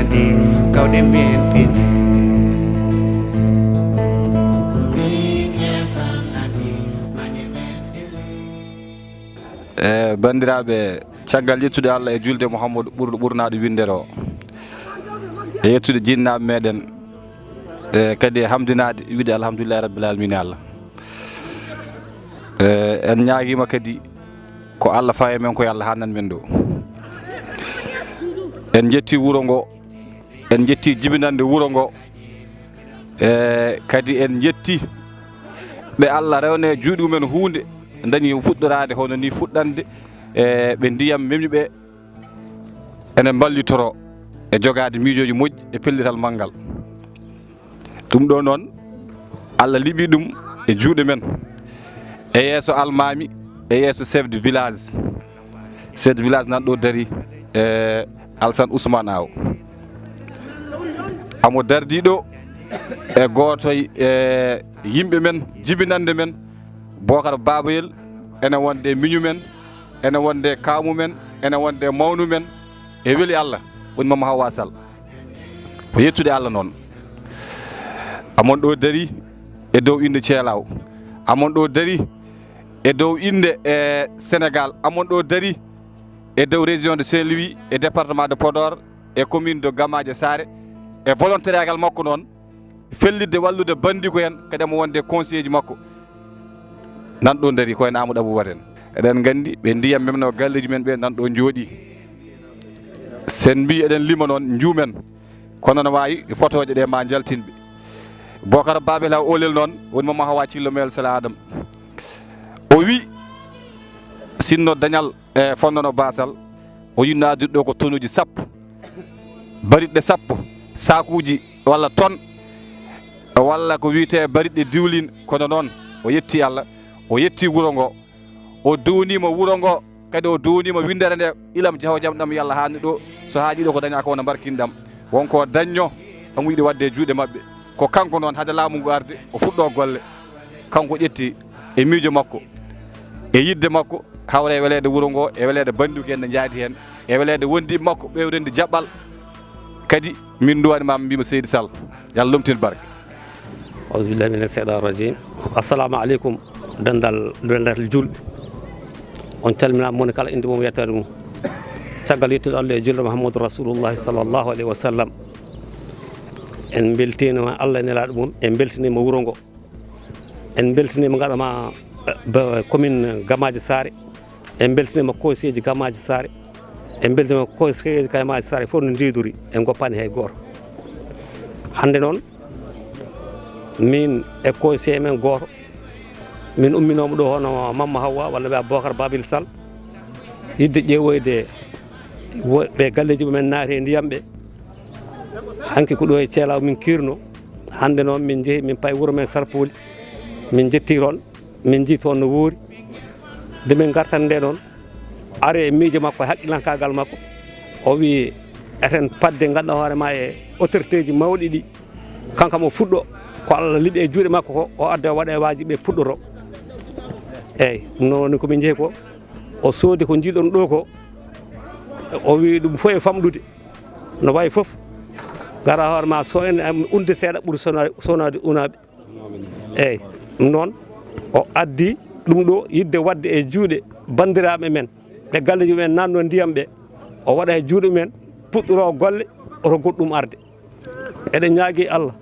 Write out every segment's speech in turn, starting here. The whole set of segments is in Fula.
kadi gawɗe men pini bandiraɓe caggal yettude Allah e julde Mouhamadou ɓurnaɗo windere o e yettude jinnaɓe meɗen kadi e hamdinade wiide alhamdulillahi rabbil alamina Allah en ñaaguima kadi ko Allah fawi men koye Allah hannan men ɗo en jetti wuuro ngo en jetti jibinande wuuro ngo kadi en jetti ɓe Allah rewne juuɗe mumen hunde dañi fuɗɗorade hono ni fuɗɗande ɓe ndiyam memniɓe ene ballitoro e jogade miijoji moƴƴi e pellital manggal ɗum ɗo noon Allah liɓi ɗum e juuɗe men e yeeso almami e yeeso chef de village nan ɗo dari Alassane Ousmane Aw amo dardi ɗo e goto e yimɓe men jibinande men Bocar Babayel ene wonde miñu men ene wonde kaamu men ene wonde mawnu men e weeli Allah woni Mama Hawa Sall ko yettude Allah noon amon ɗo dari e dow inde Thielaw amon ɗo dari e dow inde Sénégal amon ɗo dari e dow région de Saint-Louis e département de Podor e commune de Gamaje Sare e volontariagal makko noon fellidde wallude bandiko en kadi mo wonde conseiller ji makko nan ɗo dari koye Amadou Abou waten eɗen gandi ɓe ndiyam memno galleji men ɓe nan ɗo jooɗi sen mbi eɗen lima noon juumen kono no wawi photoje ɗe ma jaltinɓe Bocar Babel ha olel noon woni Mama Hawa Thillo Mel Sala Adam o wi sinno dañal e fonnono basal o yinno addude ɗo ko tonnuji sappo bariɗɗe sappo sakuji walla tonne walla ko wiyete bariɗɗe diwlin kono noon o yetti Allah o yetti wuro ngo o downima wuro ngo kadi o downima windere nde ilam jaho jam ɗam yallah hanni ɗo so haaɗi ɗo ko daña ko wona barkinɗam wonko dañño omo yiɗi wadde e juuɗe mabɓe ko kanko noon haade laamu ngu arde o fuɗɗo golle kanko ƴetti e miijo makko e yidde makko hawre e welede wuro ngo e welede bandiko en ne jaadi hen e welede wondiɓe makko ɓewrende jaɓɓal kadi min duwanimama mbima Seydi Sall yallah lomtin barke auzu billahi mina shaytani rajim assalamu aleykum dandal julɓe on calminama moni kala inde mum yettade mum caggal yettude Allah e julɗo Mouhamadou Rasulullahi sallllahu alayhi wa sallam en beltinima Allah e nelaɗo mum en beltinima wuro ngo en beltinima gaɗama commune Gamaje Sare en beltinima conseiller ji Gamaje Sare en beltinima conseiller ji Gamaje Sare fof no ndidori en goppani hay goto hande noon min e conseiller men goto min umminomo ɗo hono Mama Hawa walla wiya Bocar Babil Sall yidde ƴeewoyde ɓe galleji mumen naati e ndiyam ɓe hanki ko ɗo e Thielaw min kirno hande noon min jeehi min payi wuuro men Sarpoli min jetti toon min jii toon no wuuri nde min gartan nde noon are e miijo makko e haqqillankagal makko o wi eten padde ganduɗa hoore ma e autorité ji mawɗi ɗi kanka mo fuɗɗo ko Allah liɓi e juuɗe makko ko o adda waɗa e waaji ɓe puɗɗoro eyyi noon komin jeehi ko o soodi ko jiiɗon ɗo ko o wi ɗum fof e famɗude no wayi fof gara hoore ma so en unde seeɗa ɓuuri sonade unaɓe eyyi ɗum noon o addi ɗum ɗo yidde wadde e juuɗe bandiraɓe men ɓe galleji men nanno ndiyam ɓe o waɗa e juuɗe men puɗɗoro golle oto goɗɗum arde eɗen ñaagui Allah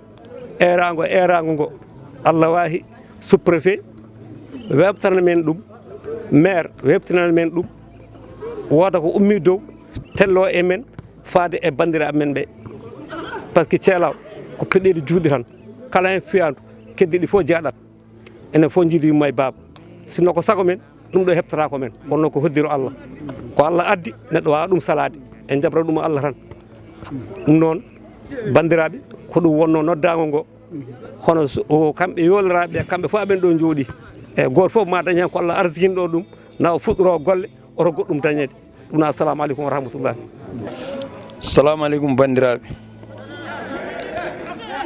erago ngo Allah wahi sous-préfet webtana men ɗum maire webtinana men ɗum woda ko ummi dow tello e men faade e bandiraɓe men ɓe par ce que Thielaw ko peɗeli juuɗe tan kala hen fiyandu keddiɗi fof jeeɗat enen fof jiiɗi yumma e baaba sinno ko sago men ɗum ɗo heɓtata ko men kono ko hoddiro Allah ko Allah addi neɗɗo wawa ɗum salade en jabra ɗum Allah tan ɗum noon bandiraɓe ko ɗum wonno noddago ngo hono kamɓe yoliraɓe kamɓe fof aɓen ɗo jooɗi e goto fof ma dañ hen ko Allah arsikinɗo ɗum na o fuɗɗoro golle oto goɗɗum dañede ɗum no assalamu aleykum wa rahmatullahi. Assalamu aleykum bandiraɓe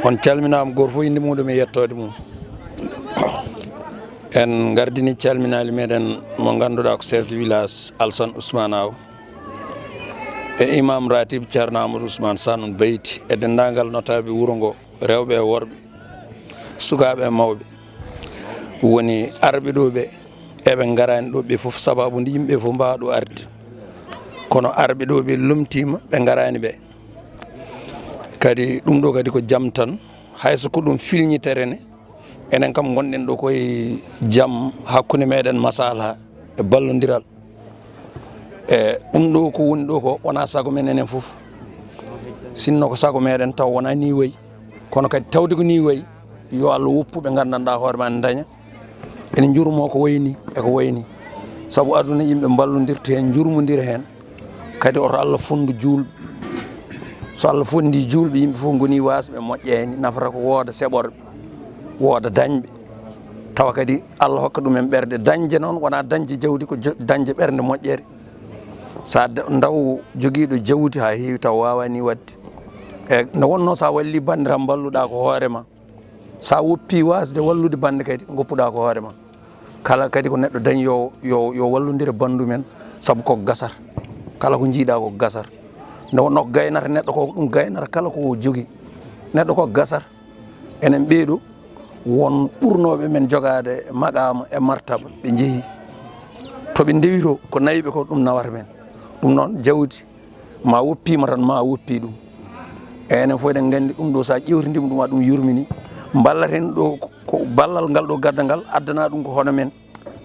on calminama goto fof inde muɗum e yettode mum en gardini calminali meɗen mo ganduɗa ko chef de village Alassane Ousmane Aw e imam ratib Ceerno Amadou Ousmane Sanoune Beyti e denndaangal notaaɓe wuro ngo rewɓe e worɓe sukaaɓe e mawɓe woni arɓe ɗo ɓe eɓe ngaraani ɗo ɓe fof sababu nde yimɓe fof mbaawa ɗo arde kono arɓe ɗo ɓe lomtiima ɓe ngaraani ɓe kadi ɗum ɗo kadi ko jam tan hayso ko ɗum filñitere ne enen kam gonɗen ɗo koye jam hakkunde meɗen masalaha e ballodiral e ɗum ɗo ko woni ɗo ko wona sago men enen fof sinno ko sago meɗen taw wona ni wayi kono kadi tawde ko ni wayi yo Allah woppu ɓe gandanɗa hoore ma ne daña ene jurmo ko wayni eko wayni saabu aduna yimɓe ballodirta hen jurmodira hen kadi oto Allah fondu julɓe so Allah fondi julɓe yimɓe fof goni wasɓe moƴƴe hen nafata ko wooda seɓorɓe wooda dañɓe tawa kadi Allah hokka ɗumen ɓerde dañde noon wona dañde jawdi ko dañde ɓerde moƴƴere sa daw joguiɗo jawdi ha heewi taw wawani wadde e nde wonno sa walli bandiram balluɗa ko hoorema sa woppi wasde wallude bande kadi goppuɗa ko hoorema kala kadi ko neɗɗo dañi yo wallodira bandu men saabu ko gasar kala ko jiiɗa ko gasar nde wonno ko gaynata neɗɗo ko ɗum gaynata kala ko jogui neɗɗo ko gasar enen ɓeeɗo won ɓurnoɓe men jogade maqama e martaba ɓe jeehi toɓe ndewito ko nayiɓe ko ɗum nawata men ɗum noon jawdi ma woppima tan ma woppi ɗum e enen fof eɗen gandi ɗum ɗo sa ƴewtidima ɗum ɗum yurmini ballaten ɗo ko ballal ngal ɗo gadda ngal addana ɗum ko hono men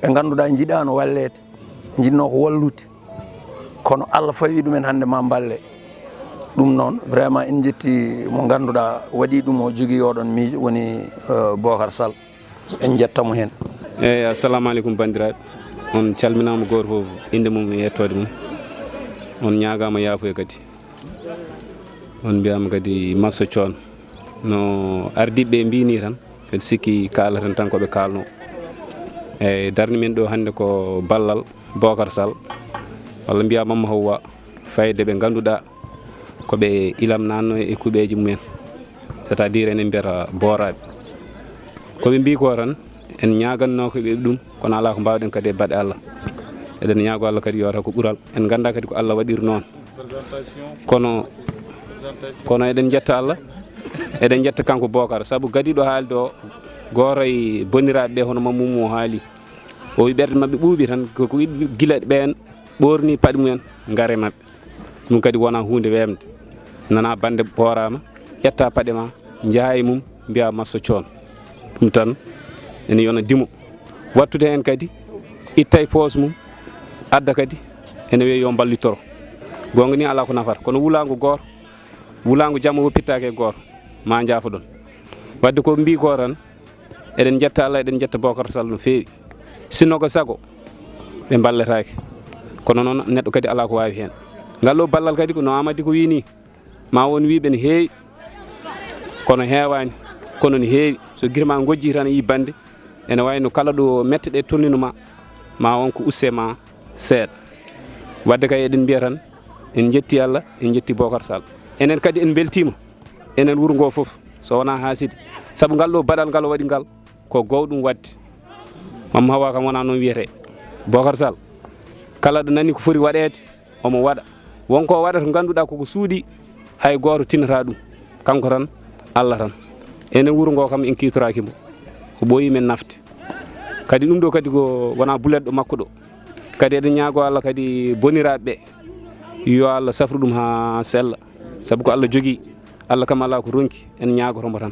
ɓe ganduɗa jiiɗano wallede jinno ko wallude kono Allah fawi ɗumen hande ma balle ɗum noon vraiment en jetti mo ganduɗa waɗi ɗum o jogui oɗon miijo woni Bocar Sall en jettamo hen eyyi assalamu aleykum bandiraɓe on calminama goto foof inde mum e yettode mum on ñagama yaafoye kadi on mbiyama kadi massa coon no ardiɓe mbini tan kadi sikki kalaten tan koɓe kalno eyyi darde men ɗo hande ko ballal Bocar Sall walla mbiya Mama Hawwa fayde ɓe ganduɗa koɓe ilam nanno e kuuɓeji mumen c' à dire enen mbiyata boraɓe koɓe mbi ko tan en ñaganno koɓe ɗum kono ala ko mbawɗen kadi e baɗe Allah eɗen ñaago Allah kadi yowata ko ɓuural en ganda kadi ko Allah waɗiri noon kono eɗen jetta Allah eɗen jetta kanko Bocar saabu gadiɗo haalde o goto e bonniraɓe ɓe hono Mamoudou o haali o wi ɓerde mabɓe ɓuuɓi tan koko yiɗi guila ɓen ɓorni paɗe mumen gaare mabɓe ɗum kadi wona hunde wemde nana bande ɓorama ƴetta paɗe ma jaaha e mum mbiya massa coon ɗum tan ene yona dimo wattude hen kadi itta e poos mum adda kadi ene wiya yo ballitoro gonga ni ala ko nafata kono wulago goto wulago jamma woppittake e goto ma jaafa ɗon wadde ko mbi ko tan eɗen jetta Allah eɗen jetta Bocar Sall no fewi sinno ko sago ɓe balletake kono noon neɗɗo kadi ala ko wawi hen ngal ɗo ballal kadi no Amady ko wini ma won wiɓe ne heewi kono heewani kono ne heewi so guirma gojji tan yi bande ene wayno kala ɗo mette ɗe tolninoma ma wonko usse ma seeɗa wadde kay eɗen mbiya tan en jetti Allah en jetti Bocar Sall enen kadi en beltima enen wuuro ngo foof so wona haside saabu ngal ɗo baɗal ngal o waɗi ngal ko gowɗum wadde Mama Hawwa kam wona noon wiyete Bocar Sall kala ɗo nani ko foti waɗede omo waɗa wonko waɗata ko ganduɗa koko suuɗi hay goto tinata ɗum kanko tan Allah tan enen wuuro ngo kam en kiitorakimo ko ɓooyi men nafde kadi ɗum ɗo kadi ko wona buletɗo makko ɗo kadi eɗen ñaago Allah kadi boniraɓe ɓe yo Allah safru ɗum ha sella saabu ko Allah jogui Allah kam ala ko ronki en ñagotomo tan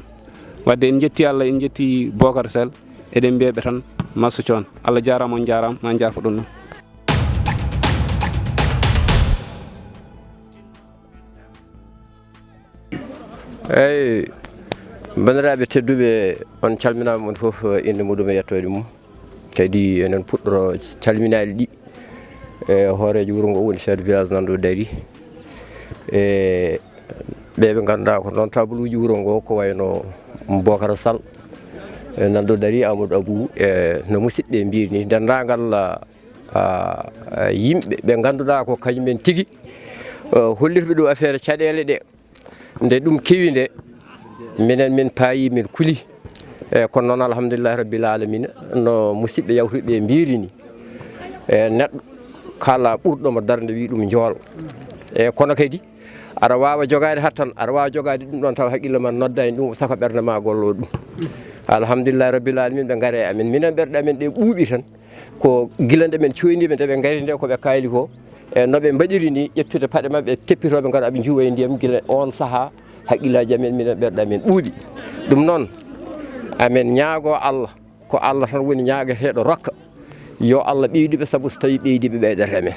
wadde en jetti Allah en jetti Bocar Sall eɗen mbiyaɓe tan massa coon Allah jarama on jarama ma jarfa ɗum noon eyyi bandiraɓe tedduɓe on calminama on foof inde muɗum e yettode mum kadi enen puɗɗoro calminali ɗi e hoorejo wuuro ngo woni chef de village nan ɗo daari e ɓeɓe ganduɗa ko noon tabuluji wuuro ngo ko wayno Bocar Sall nan ɗo daari Amadou Abou e no musidɓe mbiri ni dendagal yimɓe ɓe ganduɗa ko kañumen tigui hollirɓe ɗo affaire caɗele ɗe nde ɗum kewi nde minen min paayi min kuli e kono noon alhamdulillahi rabbil alamina no musidɓe yawtuɓe mbiri ni e neɗɗo kala ɓurɗomo darde wi ɗum joolo e kono kadi aɗa wawa jogade hattan aɗa wawa jogade ɗum ɗon taw haqqille ma nodda en ɗum saka ɓerde ma gollo ɗum alhamdulillahi rabbil alamin ɓe gaare amen minen ɓerɗe amen ɗe ɓuuɓi tan ko guilande men coyniɓe nde ɓe gaari nde koɓe kaali ko e noɓe mbaɗiri ni ƴettude paɗe mabɓe teppitoɓe gara ɓe juuwa e ndiyam guila on saaha haqqillaji amen minen ɓerɗe amen ɓuuɓi ɗum noon amen ñaago Allah ko Allah tan woni ñaageteɗo rokka yo Allah ɓeydiɓe saabu so tawi ɓeydiɓe ɓeydata men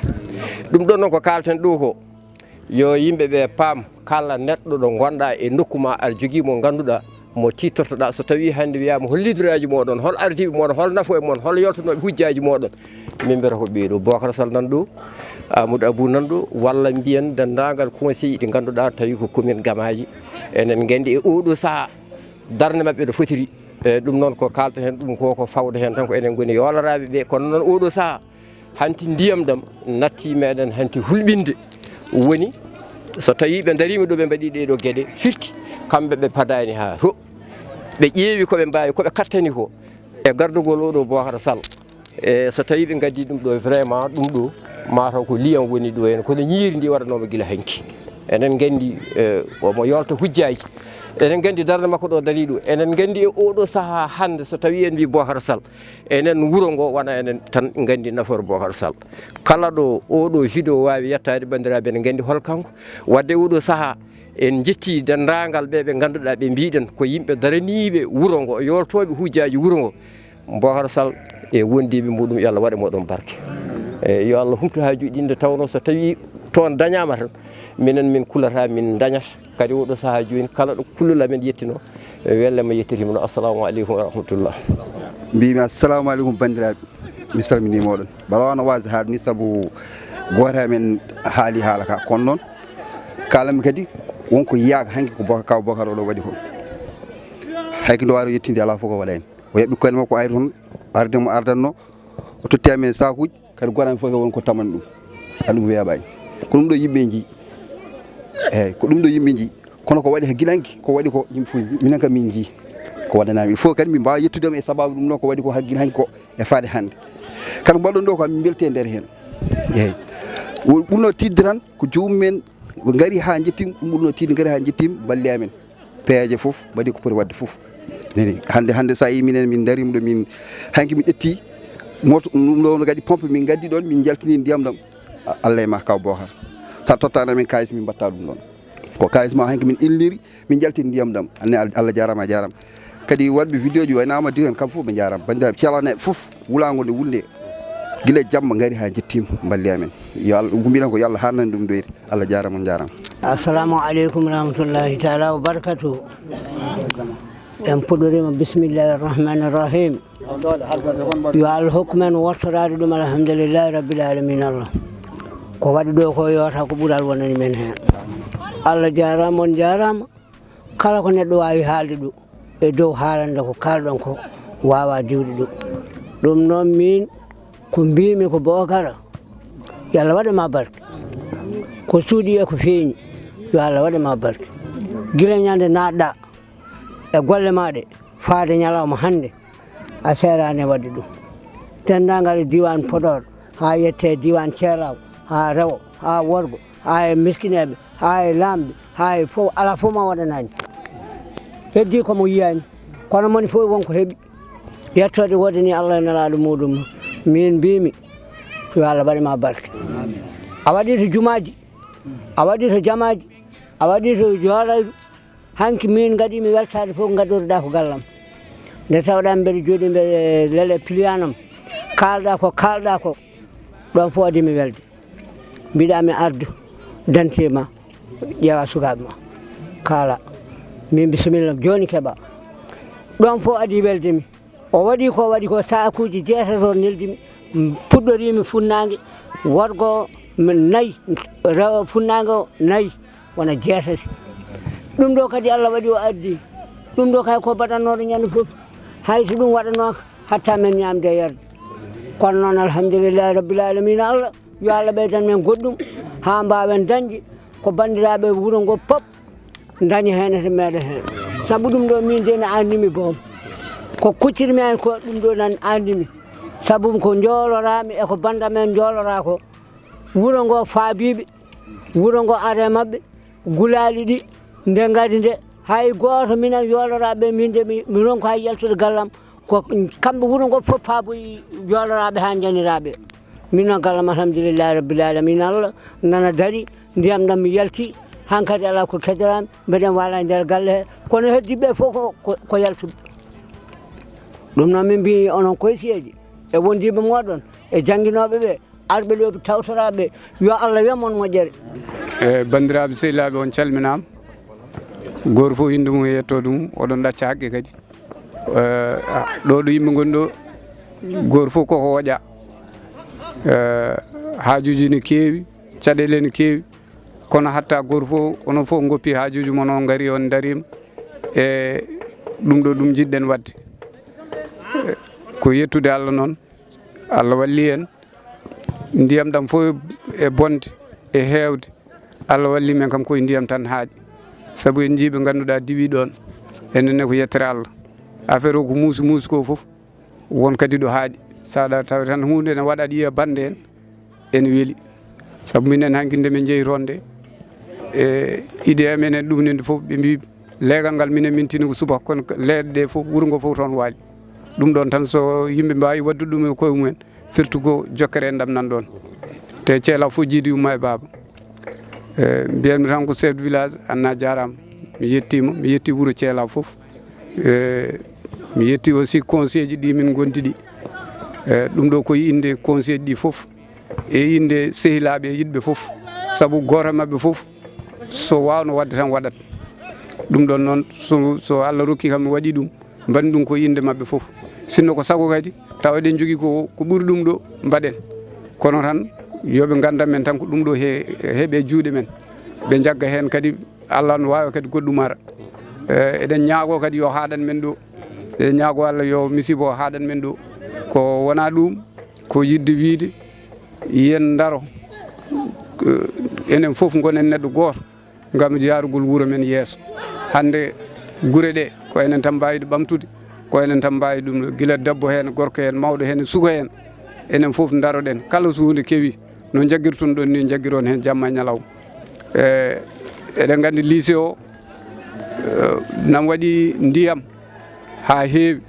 ɗum ɗon noon ko kalten ɗo ko yo yimɓeɓe paam kala neɗɗo ɗo gonɗa e nokkuma aɗa jogui mo ganduɗa mo tittortoɗa so tawi hande wiyama hol lideraji moɗon hol ardiɓe moɗon hol nafo e moɗon hol yaltonoɓe hujjaji moɗon min mbiyata ko ɓeeɗo Bocar Sall nan ɗo Amadou Abou nan ɗo walla mbiyen dendagal conseil ɗi ganduɗa tawi ko commune Gamaji enen gandi e oɗo saaha darde mabɓe ɗo fotiri e ɗum noon ko kalta hen ɗum koko fawde hen tan ko enen goni yolaraɓe ɓe kono noon oɗo saaha hanti ndiyam ɗam natti meɗen hanti hulɓinde woni so tawi ɓe darima ɗo ɓe mbaɗi ɗeɗo gueɗe firti kamɓe ɓe padani ha to ɓe ƴeewi koɓe mbawi koɓe kattani ko e gardugol oɗo Bocar Sall e so tawi ɓe gaddi ɗum ɗo vraiment ɗum ɗo mataw ko liyam woni ɗo hen kono ñiiri ndi waɗanoma guila hanki enen gandi omo yolta hujjaji enen gandi darde makko ɗo dari ɗo enen gandi e oɗo saaha hande so tawi en mbi Bocar Sall enen wuuro ngo wona enen tan gandi nafoore Bocar Sall kala ɗo oɗo vidéo wawi yettade bandiraɓe ene gandi hol kanko wadde oɗo saaha en jetti dendagal ɓe ganduɗa ɓe mbiɗen ko yimɓe daraniɓe wuuro ngo yoltoɓe hujjaji wuuro ngo Bocar Sall e wondiɓe muɗum yo Allah waɗe moɗon barke e yo Allah humtu hajuji ɗi nde tawno so tawi toon dañama tan minen min kulata min dañat kadi oɗo saaha joni kala ɗo kullol amen yettino wellema yettirima no assalamu aleykum wa rahmatullah mbimi assalamu aleykum bandiraɓe mi salminima oɗon balawana wasi haal ni saabu goto amen haali haala ka kono noon kalami kadi wonko yiyaka hanki ko kaw Bocar oɗo waɗi ko hayko ndo waro yettinde ala fof ko waɗani o yaɓi koyne makko ari toon ardemo ardanno o totti amen sakuji kadi gorami fof wonko taman ɗum aɗum weeɓani ko ɗum ɗo yimɓe jii eyyi ko ɗum ɗo yimɓe jii kono ko waɗi hagguilanki ko waɗi ko yimɓe fof minen kam min jii ko waɗanami il faut kadi min mbawa yettudema e sababu ɗum ɗon ko waɗi ko haggui hanki ko e faade hande kadi mbaɗɗon ɗo ko min belte nder hen eyyi ɓurno tidde tan ko jomumen ɓe gaari ha jettim ɗum ɓurno tidde gaari ha jettim balli amen peeje foof mbaɗi ko poti wadde foof neni hande sa yi minen min darima ɗo min hanki min ƴetti moto ɗum ɗo kadi pompe min gaddi ɗon min jaltini ndiyam ɗam Allah e ma kaw Bocar sa tottani amen kayis min mbatta ɗum ɗon ko kayis ma hanki min illiri min jaltini ndiyam ɗam anne Allah jarama a jarama kadi waɗɓe vidéo ji wayno Amadou en kam fof ɓe jarama bandiraɓe calanaɓe fof wulago nde wulde guila jamma gaari ha jettima balli amen yo Allah gumbiɗen ko yo Allah hannani ɗum doyde Allah jarama on jarama assalamu aleykum rahmatullahi taala wa barakatuh en puɗɗorima bisimillahi irrahmani irrahim yo Allah hokku men wortorade ɗum alhamdulillahi rabbil alamin Allah ko waɗi ɗo ko yowata ko ɓuural wonani men hen Allah jarama on jarama kala ko neɗɗo wawi haalde ɗum e dow haalande ko kalɗon ko wawa diwde ɗum ɗum noon min ko mbimi ko Bocar yo Allah waɗema barke ko suuɗi e ko feeñi yo Allah waɗema barke guila ñande natɗa e golle maɗe faade ñalawma hande a serani wadde ɗum dendagal diwan Podor ha yette diwan Thielaw ha Rewo ha Worgo ha e miskineɓe ha e lamɓe ha e fof ala fof ma waɗanani heddi komo yiyani kono moni fof wonko heeɓi yettode wodani Allah e nelaɗo muɗum min mbimi yo Allah waɗema barke a waɗi to jumaji a waɗi to jamaji a waɗi to joɗayɗo hanki min gaɗimi weltade fof gadoriɗa ko gallam nde tawɗa mbeɗa jooɗi mbeɗe leele pliyanam kalɗa ko ɗon fof adimi welde mbiɗami ardu dantema ƴeewa sukaɓe ma kala min bisimilla joni keeɓa ɗon fof adi weldemi o waɗi ko sakuji jeetato neldimi puɗɗorimi funnague worgo nayyi rewo funnague o nayyi wona jeetati ɗum ɗo kadi Allah waɗi o addi ɗum ɗo kay ko baɗannoɗo ñande foof hayso ɗum waɗanoka hatta men ñamde e yarde kono noon alhamdulillahi rabbil alamina Allah yo Allah ɓeydan men goɗɗum ha mbawen dañde ko bandiraɓe wuuro ngo pop daña hen to meɗen hen saabu ɗum ɗo min de ne andimi boom ko kuccirmi hen ko ɗum ɗo nan andimi saabu ko jolorami e ko banda men jolora ko wuuro ngo faabiɓe wuro ngo are mabɓe gulaali ɗi nde ngadi nde hay gooto minen yooloraɓe min de mi ronko hay yaltude gallam ko kamɓe wuro ngo fof paaboyi yooloraɓe ha janiraɓe min noon gallam alhamdulillahi rabbil alamin Allah nana dari ndiyam ɗam mi yalti hankkadi ala ko keddorami mbeɗen wala e nder galle he kono heddiɓe fof ko yaltuɓe ɗum noon min mbi onon koysiyeji e wondiɓe moɗon e jangguinoɓe ɓe arɓe ɗo tawtoraɓe yo Allah wiyamon moƴƴere bandiraɓe sehilaɓe on calminama goto fof inde mum e yettode mum oɗon ɗacca haqqe kadi ɗo ɗo yimɓe goni ɗo goto fof koko waɗa hajuji ne kewi caɗele ne kewi kono hatta goto fof onon fof goppi hajuji mon on gaari on darima e ɗum ɗo ɗum jiɗɗen wadde ko yettude Allah noon Allah walli en ndiyam ɗam fof e bonde e hewde Allah walli men kam koye ndiyam tan haaƴi saabu en jiiɓe ganduɗa diwi ɗon enenne ko yettere Allah affaire o ko muusi ko fof won kadi ɗo haaƴi saɗa taw tan hunde ne waɗa ɗiya bande en ene weeli saabu minen hanki nde min jeeyi ronde e ide amen en ɗumninde fof ɓe mbi leegal ngal minen min tini ko subaka kono leeɗe ɗe fof wuuro ngo fof toon waali ɗum ɗon tan so yimɓe mbawi waddude ɗum e koye mumen firtu ko jokkere en ɗam nan ɗon te ceelaw fof jiidi umma e baaba mbiyanmi tan ko chef de village Anna jarama mi yettima mi yetti wuuro ceelaw fof mi yetti aussi conseil ji ɗi min gondi ɗi ɗum ɗo koye inde conseil ɗi fof e inde sehilaɓe e yiɗɓe fof saabu goto mabɓe fof so wawno wadde tan waɗat ɗum ɗon noon so Allah rokki kam mi waɗi ɗum mbaɗi ɗum koye inde mabɓe fof sinno ko sago kadi taw eɗen jogui ko ɓuuri ɗum ɗo mbaɗen kono tan yoɓe gandam men tan ko ɗum ɗo heeɓe juuɗe men ɓe jagga hen kadi Allah no wawi kadi goɗɗum ara eɗen ñaago kadi yo haɗan men ɗo eɗen ñaago Allah yo misibo haɗan men ɗo ko wona ɗum ko yidde wiide yen daro enen fof gonen neɗɗo goto gam yarugol wuuro men yeeso hande guure ɗe ko enen tan mbawi ɗo ɓamtude ko enen tan mbawi ɗum guila debbo hen gorko hen mawɗo hen suka hen enen fof daroɗen kala so hunde keewi no jagguirton ɗon ni jagguiron hen jamma e ñalawma eɗen gandi lycée o nam waɗi ndiyam ha heewi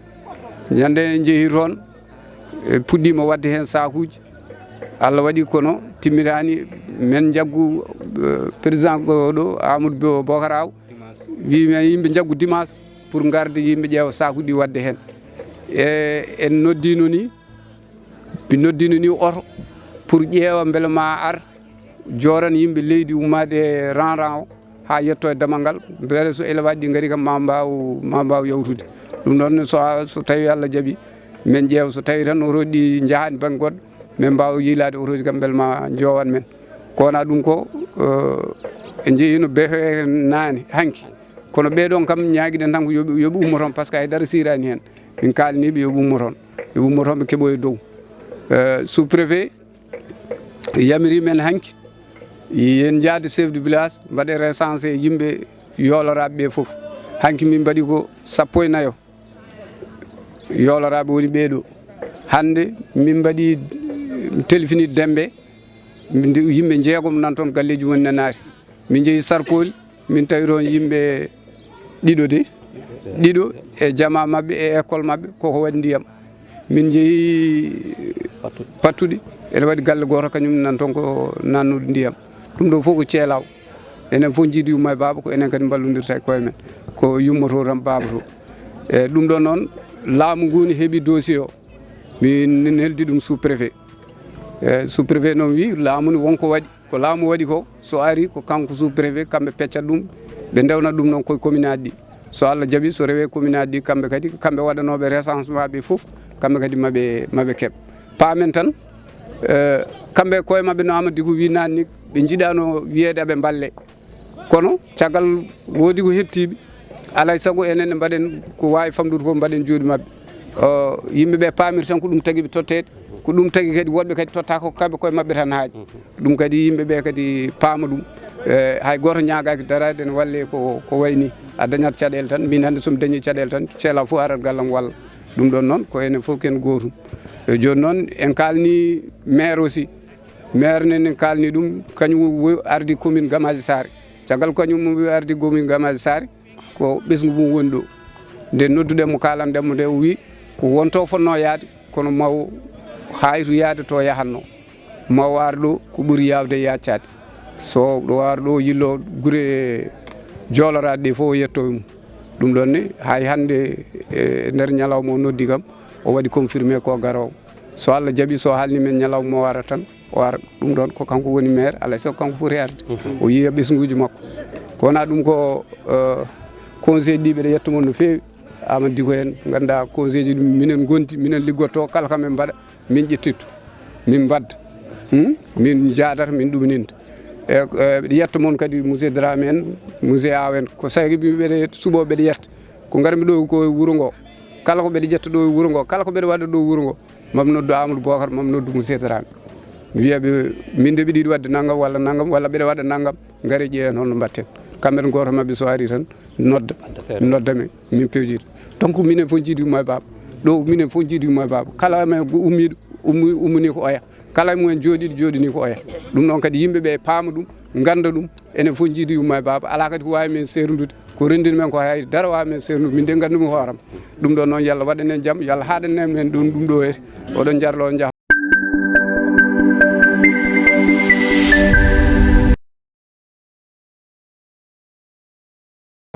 ñande en jeehi toon puɗɗima wadde hen sakuji Allah waɗi kono timmirani men jaggu président ɗo Amadou Bocar Aw wimen yimɓe jaggu dimanche pour garde yimɓe ƴeewa sakuji ɗi wadde hen en noddino ni oto pour ƴeewa beele ma ar joran yimɓe leydi ummade ran o ha yetto e damal ngal beele so élevage ɗi gaari kam ma mbaw yawtude ɗum ɗon so tawi Allah jaaɓi men ƴeewa so tawi tan otoji ɗi jahani banggue goɗɗo min mbawa yiilade otoji kam beele ma jowan men ko wona ɗum ko en jeehino befe nane hanki kono ɓeɗon kam ñaguiɗen tan ko yooɓe ummo toon par ce que haydara sirani hen min kalaniɓe yooɓe ummo toon ɓe keeɓoye dow sous préfet yamiri men hanki yen jaade chef de village mbaɗe recensé yimɓe yooloraɓe ɓe foof hanki min mbaɗi ko 14 yooloraɓe woni ɓeɗo hande min mbaɗi téléphone dembe yimɓe jeegom nan toon galleji woni ne naati min jeehi Sarpoli min tawi toon yimɓe ɗiɗo e jama mabɓe e école mabɓe koko waɗi ndiyam min jeehi Pattuɗi ene waɗi galle goto kañum nan toon ko nannude ndiyam ɗum ɗo fof ko ceelaw enen fof jiidi yumma e baaba ko enen kadi ballodirta e koye men ko yummoto tan baaba to e ɗum ɗon noon laamu ngu ne heeɓi dossier o min neldi ɗum sous préfet sous préfet noon wi laamu ni wonko waɗi ko laamu waɗi ko so ari ko kanko sous préfet kamɓe peccat ɗum ɓe ndewnat ɗum noon koye commune aji ɗi so Allah jaaɓi so rewe commune aji ɗi kamɓe waɗanoɓe recensement ɓe fof kamɓe kadi maɓe keeɓ paamen tan kamɓe koye mabɓe no Amadou ko wi nani ɓe jiiɗano wiyede aɓe balle kono caggal woodi ko heptiɓe alay saago enen mbaɗen ko wawi famɗude fof mbaɗen jooɗi mabɓe yimɓeɓe pamir tan ko ɗum tagui ɓe tottede ko ɗum tagui kadi woɗɓe kadi totta ko kamɓe koye mabɓe tan haaji ɗum kadi yimɓeɓe kadi paama ɗum hay goto ñagaki darade ne walle ko wayni a dañat caɗele tan min hande somi dañi caɗele tan ceela fof arat gallam walla ɗum ɗon noon ko enen fof ken gotum joni noon en kalni maire aussi maire nene kalni ɗum kañum ardi commune Gamaji Sare caggal kañum ardi commune Gamaji Sare ko ɓesgu mum woni ɗo nde nodduɗemo kalandemo nde o wi ko wonto fonno yaade kono maw haytu yaade to yahanno maw ar ɗo ko ɓuuri yawde yaccade so ɗo ar ɗo yillo guure jolorade ɗe fof o yetto mum ɗum ɗon ne hay hande e nder ñalawma o noddi kam o waɗi confirmé ko garowo so Allah jaaɓi so haalni men ñalawma o wara tan o ara ɗum ɗon ko kanko woni maire alay sago kanko foti arde o yiya ɓesguji makko ko wona ɗum ko conseil ɗi ɓeɗa yetto mon no fewi Amadou Dicko en ganda conseil ji ɗum minen gondi minen liggotto kala kamen mbaɗa min ƴettitto min mbadda min jadata min ɗumninta ɓeɗa yetta moon kadi monsieur Dramé en monsieur Aw en ko sagi ɓeɗa suuɓo ɓeɗa yetta ko garmi ɗo ko wuuro ngo kala ko ɓeɗa jetta ɗo e wuuro ngo kala ko ɓeɗa waɗa ɗo wuuro ngo mami noddu Amadou Bocar mami noddu monsieur Dramé wiyaɓe min de ɓeɗa yiɗi wadde naggam walla ɓeɗa waɗa naggam gaare ƴeewen holno mbatten kamɓe goto mabɓe so ari tan noddame min pewjide donc minen fof jiidi umma e baba ɗo minen fof jiidi umma e baba kala men ummiɗo ummini ko oya kala mumen jooɗiɗo jooɗini ko oya ɗum ɗon kadi yimɓeɓe paama ɗum ganda ɗum enen fof jiidi umma e baba ala kadi ko wawi men serdude ko rendini men ko hay dara wawi men serdude min de gandumi hooram ɗum ɗon noon yo Allah waɗanen jaam yo Allah haɗanen men ɗum ɗo oɗon jarlo